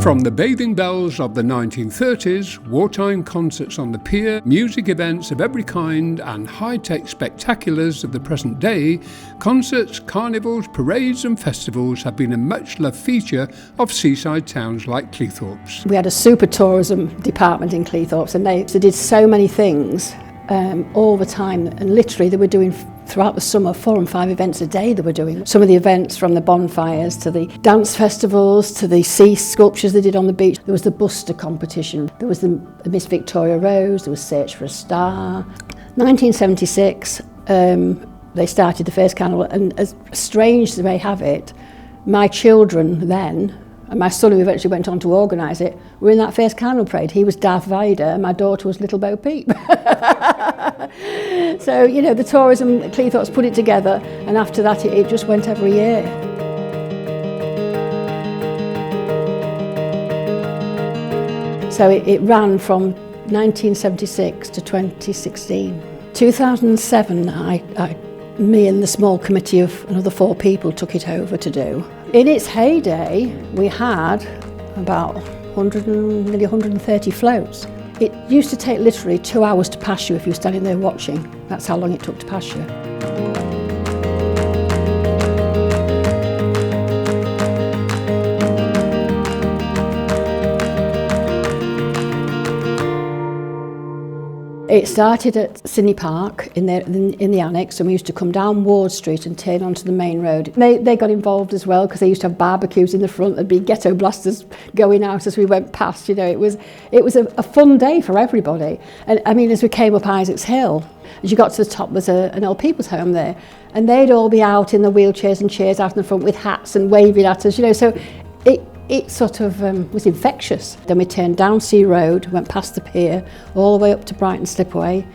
From the bathing bells of the 1930s, wartime concerts on the pier, music events of every kind and high-tech spectaculars of the present day, concerts, carnivals, parades and festivals have been a much-loved feature of seaside towns like Cleethorpes. We had a super tourism department in Cleethorpes and they did so many things all the time, and literally they were doing throughout the summer 4 and 5 events a day they were doing. Some of the events, from the bonfires to the dance festivals to the sea sculptures they did on the beach. There was the Buster competition, there was the Miss Victoria Rose, there was Search for a Star. 1976 they started the first carnival, and as strange as they may have it, my children then, and my son who eventually went on to organise it, were in that first carnival parade. He was Darth Vader and my daughter was Little Bo Peep. So, you know, the tourism, Cleethorpes put it together, and after that it just went every year. So it ran from 1976 to 2016. 2007, me and the small committee of another 4 people took it over to do. In its heyday, we had about nearly 130 floats. It used to take literally 2 hours to pass you if you were standing there watching. That's how long it took to pass you. It started at Sydney Park in the annex, and we used to come down Ward Street and turn onto the main road. They got involved as well because they used to have barbecues in the front. There'd be ghetto blasters going out as we went past. You know, it was a fun day for everybody. And I mean, as we came up Isaacs Hill, as you got to the top, there's an old people's home there, and they'd all be out in the wheelchairs and chairs out in the front with hats and waving at us. You know, so it sort of was infectious. Then we turned down Sea Road, went past the pier, all the way up to Brighton Slipway,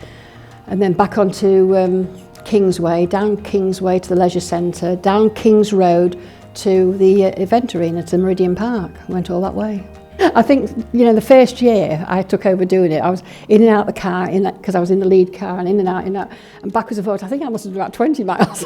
and then back onto Kingsway, down Kingsway to the Leisure Centre, down Kings Road to the event arena, to Meridian Park. Went all that way. I think, you know, the first year I took over doing it, I was in and out the car, because I was in the lead car, and in and out, and backwards and forwards. I think I must have done about 20 miles.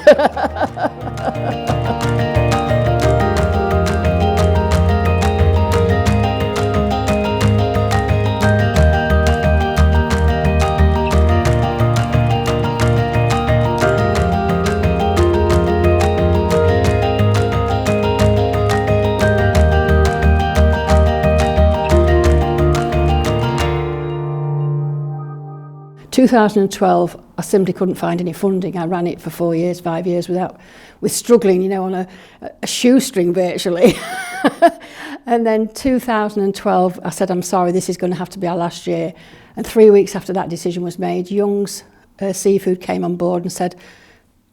2012, I simply couldn't find any funding. I ran it for 4 years, 5 years with struggling, you know, on a shoestring virtually. And then 2012, I said, I'm sorry, this is going to have to be our last year. And 3 weeks after that decision was made, Young's Seafood came on board and said,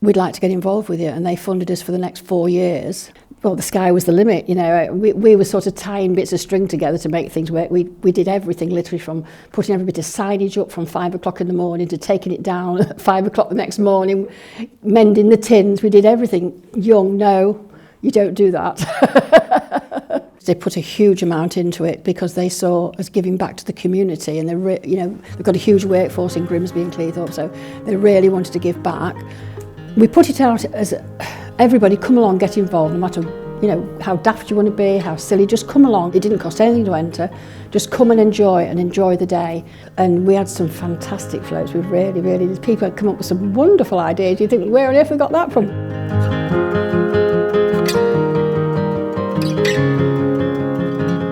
we'd like to get involved with you. And they funded us for the next 4 years. Well, the sky was the limit, you know. We were sort of tying bits of string together to make things work. We did everything, literally, from putting every bit of signage up from 5 o'clock in the morning to taking it down at 5 o'clock the next morning, mending the tins. We did everything. Young, no, you don't do that. They put a huge amount into it because they saw us giving back to the community, and they've got a huge workforce in Grimsby and Cleethorpes, so they really wanted to give back. We put it out as everybody come along, get involved, no matter, you know, how daft you want to be, how silly, just come along. It didn't cost anything to enter, just come and enjoy the day. And we had some fantastic floats. We really, people had come up with some wonderful ideas. You think, where on earth we got that from?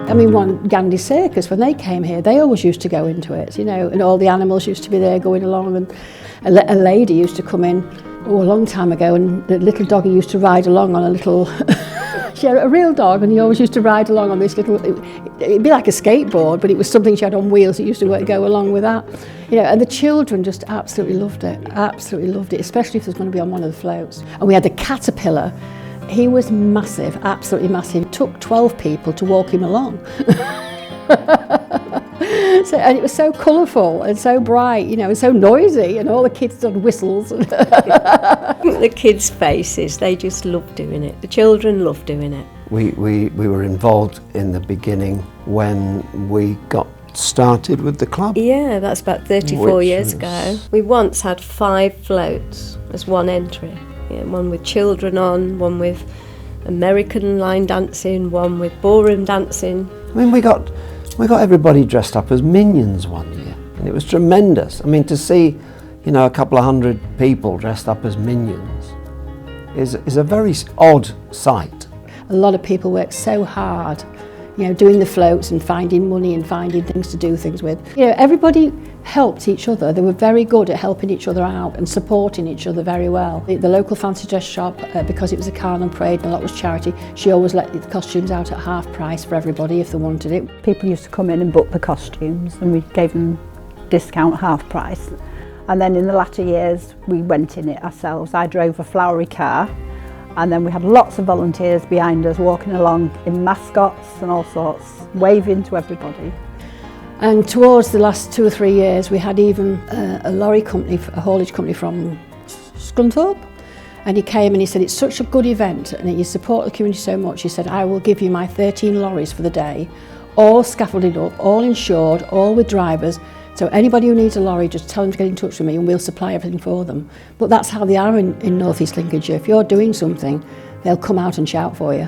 I mean, one Gandhi Circus, when they came here, they always used to go into it, you know, and all the animals used to be there going along, and a lady used to come in, a long time ago, and the little doggy used to ride along on a little, she had a real dog, and he always used to ride along on this little, it'd be like a skateboard, but it was something she had on wheels. It used to go along with that, you know, and the children just absolutely loved it, especially if it was going to be on one of the floats. And we had the caterpillar. He was massive, absolutely massive. It took 12 people to walk him along. And it was so colourful and so bright, you know, and so noisy, and all the kids did whistles. The kids' faces, they just loved doing it. The children loved doing it. We were involved in the beginning when we got started with the club. Yeah, that's about 34 years ago. We once had 5 floats as one entry. Yeah, one with children on, one with American line dancing, one with ballroom dancing. I mean, we got everybody dressed up as minions one year, and it was tremendous. I mean, to see, you know, a couple of hundred people dressed up as minions is a very odd sight. A lot of people work so hard, you know, doing the floats and finding money and finding things to do things with. You know, everybody helped each other. They were very good at helping each other out and supporting each other very well. The local fancy dress shop, because it was a carnival parade and a lot was charity, she always let the costumes out at half price for everybody if they wanted it. People used to come in and book the costumes, and we gave them discount half price. And then in the latter years, we went in it ourselves. I drove a flowery car, and then we had lots of volunteers behind us walking along in mascots and all sorts, waving to everybody. And towards the last 2 or 3 years, we had even a lorry company, a haulage company from Cleethorpes, and he came and he said, it's such a good event and you support the community so much. He said, I will give you my 13 lorries for the day, all scaffolded up, all insured, all with drivers. So anybody who needs a lorry, just tell them to get in touch with me and we'll supply everything for them. But that's how they are in North East Lincolnshire. If you're doing something, they'll come out and shout for you.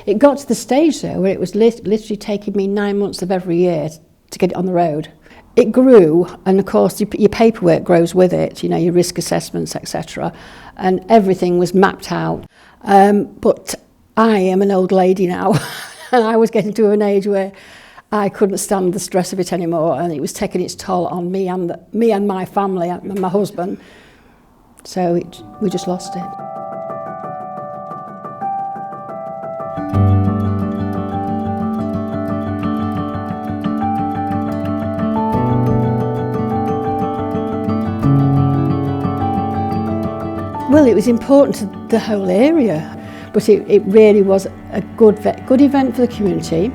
It got to the stage though where it was literally taking me 9 months of every year to get it on the road. It grew, and of course your paperwork grows with it, you know, your risk assessments, etc. And everything was mapped out. But I am an old lady now, and I was getting to an age where I couldn't stand the stress of it anymore, and it was taking its toll on me and my family and my husband. So we just lost it. Well, it was important to the whole area, but it really was a good event for the community.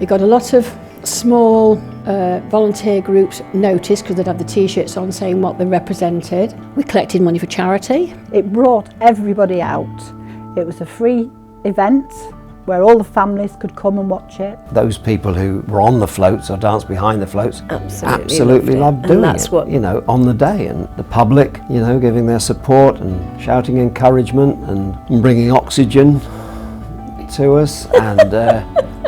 It got a lot of small volunteer groups noticed because they'd have the T-shirts on saying what they represented. We collected money for charity. It brought everybody out. It was a free event where all the families could come and watch it. Those people who were on the floats or danced behind the floats absolutely loved doing that's it, what, you know, on the day. And the public, you know, giving their support and shouting encouragement and bringing oxygen to us and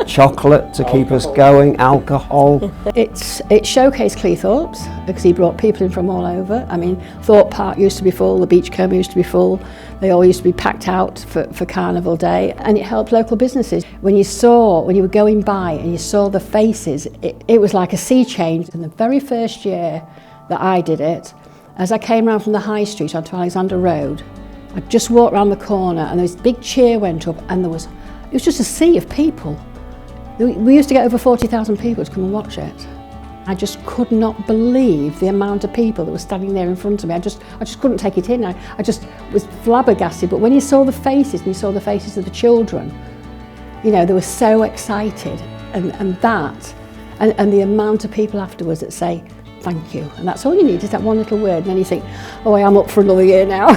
chocolate to keep us going, alcohol. It showcased Cleethorpes because he brought people in from all over. I mean, Thorpe Park used to be full, the Beachcomber used to be full. They all used to be packed out for Carnival Day, and it helped local businesses. When you were going by and you saw the faces, it was like a sea change. In the very first year that I did it, as I came around from the High Street onto Alexander Road, I just walked around the corner and this big cheer went up, and it was just a sea of people. We used to get over 40,000 people to come and watch it. I just could not believe the amount of people that were standing there in front of me. I just couldn't take it in. I just was flabbergasted. But when you saw the faces, and you saw the faces of the children, you know, they were so excited. And the amount of people afterwards that say, thank you. And that's all you need, is that one little word. And then you think, oh, I am up for another year now.